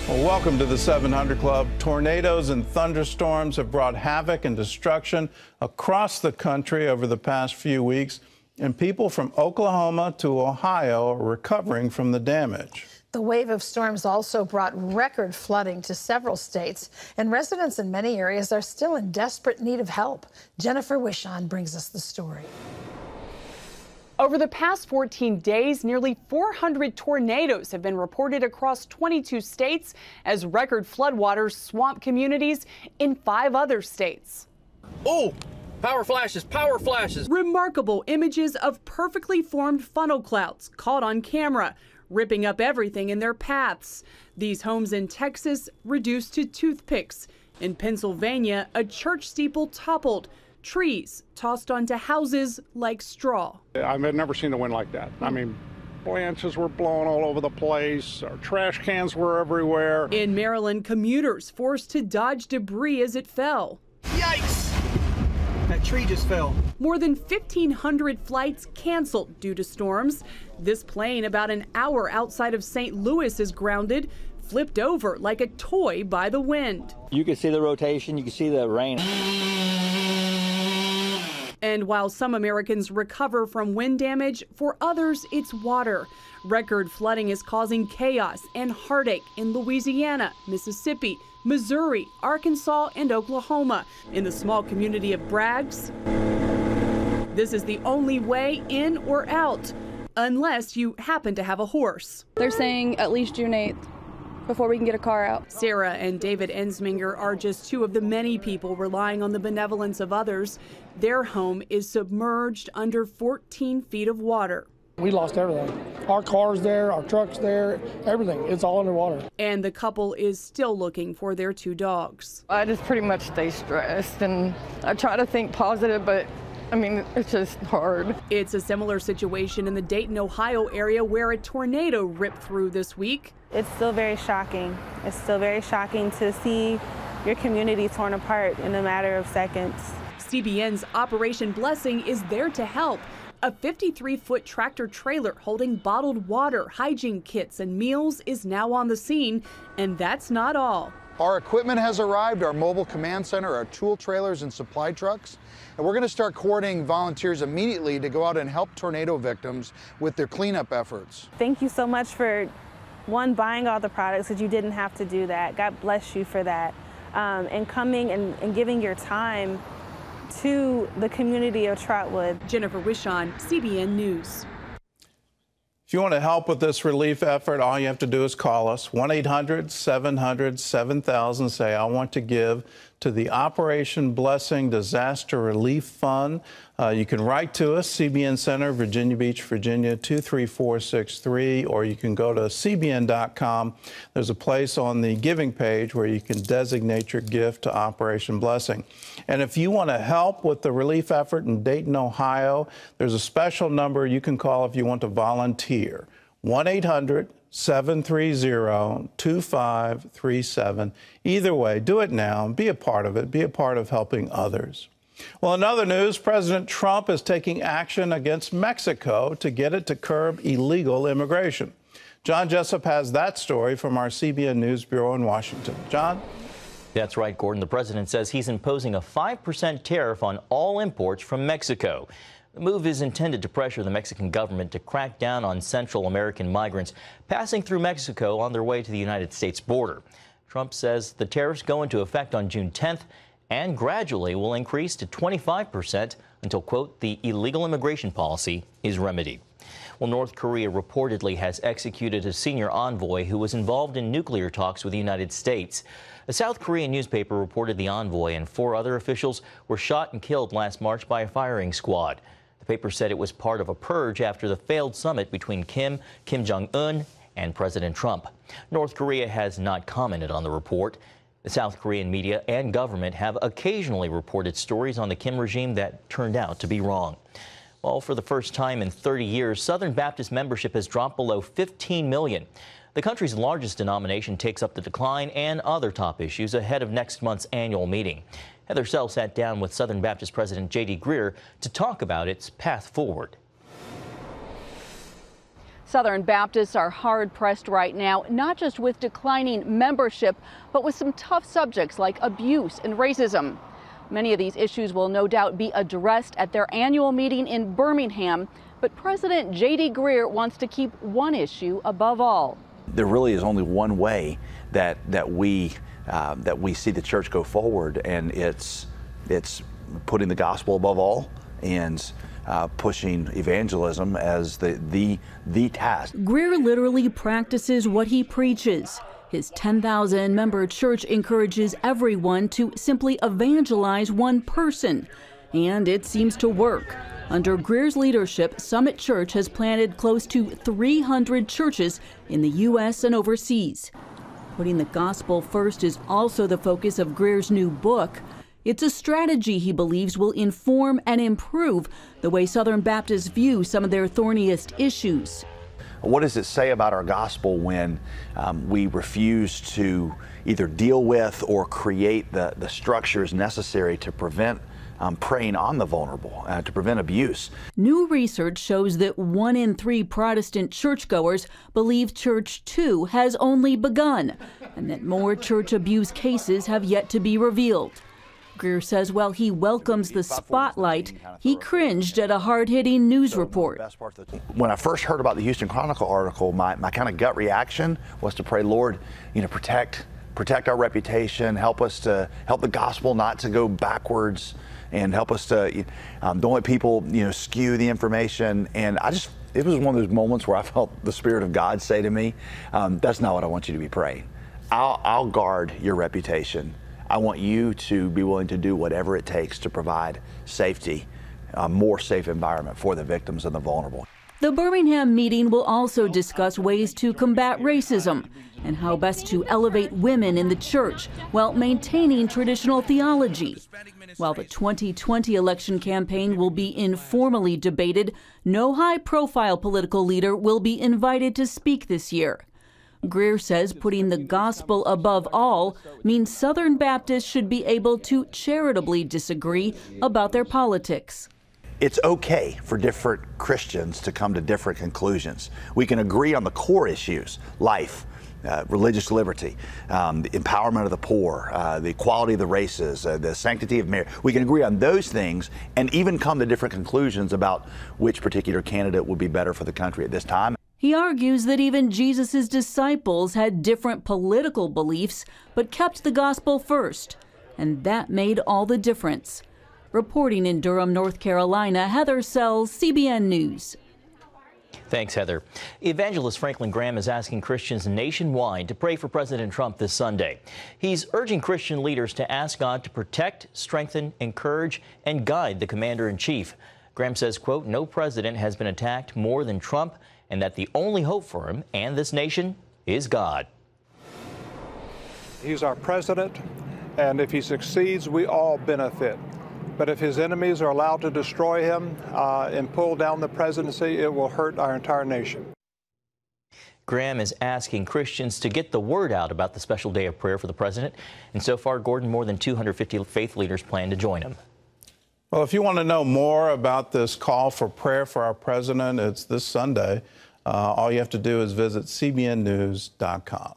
Well, welcome to the 700 Club. Tornadoes and thunderstorms have brought havoc and destruction across the country over the past few weeks, and people from Oklahoma to Ohio are recovering from the damage. The wave of storms also brought record flooding to several states, and residents in many areas are still in desperate need of help. Jennifer Wishon brings us the story. Over the past 14 days, nearly 400 tornadoes have been reported across 22 states as record floodwaters swamp communities in 5 other states. Oh, power flashes, power flashes. Remarkable images of perfectly formed funnel clouds caught on camera, ripping up everything in their paths. These homes in Texas reduced to toothpicks. In Pennsylvania, a church steeple toppled. Trees tossed onto houses like straw. I've never seen a wind like that. I mean, branches were blowing all over the place. Our trash cans were everywhere. In Maryland, commuters forced to dodge debris as it fell. Yikes! That tree just fell. More than 1,500 flights canceled due to storms. This plane about an hour outside of St. Louis is grounded, flipped over like a toy by the wind. You can see the rotation, you can see the rain. And while some Americans recover from wind damage, for others it's water. Record flooding is causing chaos and heartache in Louisiana, Mississippi, Missouri, Arkansas, and Oklahoma. In the small community of Braggs, this is the only way in or out, unless you happen to have a horse. They're saying at least June 8th. Before we can get a car out. Sarah and David Ensminger are just 2 of the many people relying on the benevolence of others. Their home is submerged under 14 feet of water. We lost everything. Our car's there, our truck's there, everything. It's all underwater. And the couple is still looking for their 2 dogs. I just pretty much stay stressed and I try to think positive, but I mean, it's just hard. It's a similar situation in the Dayton, Ohio area where a tornado ripped through this week. It's still very shocking. It's still very shocking to see your community torn apart in a matter of seconds. CBN's Operation Blessing is there to help. A 53-foot tractor trailer holding bottled water, hygiene kits, and meals is now on the scene, and that's not all. Our equipment has arrived, our mobile command center, our tool trailers and supply trucks, and we're going to start coordinating volunteers immediately to go out and help tornado victims with their cleanup efforts. Thank you so much for, one, buying all the products, because you didn't have to do that. God bless you for that. And coming and giving your time to the community of Trotwood. Jennifer Wishon, CBN News. If you want to help with this relief effort, all you have to do is call us, 1-800-700-7000. Say, I want to give to the Operation Blessing Disaster Relief Fund. You can write to us, CBN Center, Virginia Beach, Virginia, 23463, or you can go to cbn.com. There's a place on the giving page where you can designate your gift to Operation Blessing. And if you want to help with the relief effort in Dayton, Ohio, there's a special number you can call if you want to volunteer, 1-800-730-2537. Either way, do it now. Be a part of it. Be a part of helping others. Well, in other news, President Trump is taking action against Mexico to get it to curb illegal immigration. John Jessup has that story from our CBN News Bureau in Washington. John? That's right, Gordon. The president says he's imposing a 5% tariff on all imports from Mexico. The move is intended to pressure the Mexican government to crack down on Central American migrants passing through Mexico on their way to the United States border. Trump says the tariffs go into effect on June 10th and gradually will increase to 25% until, quote, the illegal immigration policy is remedied. Well, North Korea reportedly has executed a senior envoy who was involved in nuclear talks with the United States. A South Korean newspaper reported the envoy and 4 other officials were shot and killed last March by a firing squad. The paper said it was part of a purge after the failed summit between Kim Jong-un, and President Trump. North Korea has not commented on the report. The South Korean media and government have occasionally reported stories on the Kim regime that turned out to be wrong. Well, for the first time in 30 years, Southern Baptist membership has dropped below 15 million. The country's largest denomination takes up the decline and other top issues ahead of next month's annual meeting. Heather Sells sat down with Southern Baptist President J.D. Greear to talk about its path forward. Southern Baptists are hard-pressed right now, not just with declining membership, but with some tough subjects like abuse and racism. Many of these issues will no doubt be addressed at their annual meeting in Birmingham, but President J.D. Greear wants to keep one issue above all. There really is only one way that we see the church go forward, and it's putting the gospel above all and pushing evangelism as the task. Greear literally practices what he preaches. His 10,000-member church encourages everyone to simply evangelize one person, and it seems to work. Under Greer's leadership, Summit Church has planted close to 300 churches in the U.S. and overseas. Putting the gospel first is also the focus of Greer's new book. It's a strategy he believes will inform and improve the way Southern Baptists view some of their thorniest issues. What does it say about our gospel when we refuse to either deal with or create the structures necessary to prevent preying on the vulnerable, to prevent abuse? New research shows that 1 in 3 Protestant churchgoers believe Church 2 has only begun, and that more church abuse cases have yet to be revealed. Greear says while he welcomes the spotlight, he cringed at a hard-hitting news report. When I first heard about the Houston Chronicle article, my kind of gut reaction was to pray, Lord, protect our reputation, help the gospel not to go backwards, and help us to don't let people skew the information. And it was one of those moments where I felt the Spirit of God say to me, that's not what I want you to be praying. I'll guard your reputation. I want you to be willing to do whatever it takes to provide safety, a more safe environment for the victims and the vulnerable. The Birmingham meeting will also discuss ways to combat racism and how best to elevate women in the church while maintaining traditional theology. While the 2020 election campaign will be informally debated, no high-profile political leader will be invited to speak this year. Greear says putting the gospel above all means Southern Baptists should be able to charitably disagree about their politics. It's okay for different Christians to come to different conclusions. We can agree on the core issues, life, religious liberty, the empowerment of the poor, the equality of the races, the sanctity of marriage. We can agree on those things and even come to different conclusions about which particular candidate would be better for the country at this time. He argues that even Jesus' disciples had different political beliefs, but kept the gospel first, and that made all the difference. Reporting in Durham, North Carolina, Heather Sells, CBN News. Thanks, Heather. Evangelist Franklin Graham is asking Christians nationwide to pray for President Trump this Sunday. He's urging Christian leaders to ask God to protect, strengthen, encourage, and guide the commander-in-chief. Graham says, quote, no president has been attacked more than Trump, and that the only hope for him and this nation is God. He's our president, and if he succeeds, we all benefit. But if his enemies are allowed to destroy him and pull down the presidency, it will hurt our entire nation. Graham is asking Christians to get the word out about the special day of prayer for the president. And so far, Gordon, more than 250 faith leaders plan to join him. Well, if you want to know more about this call for prayer for our president, it's this Sunday. All you have to do is visit cbnnews.com.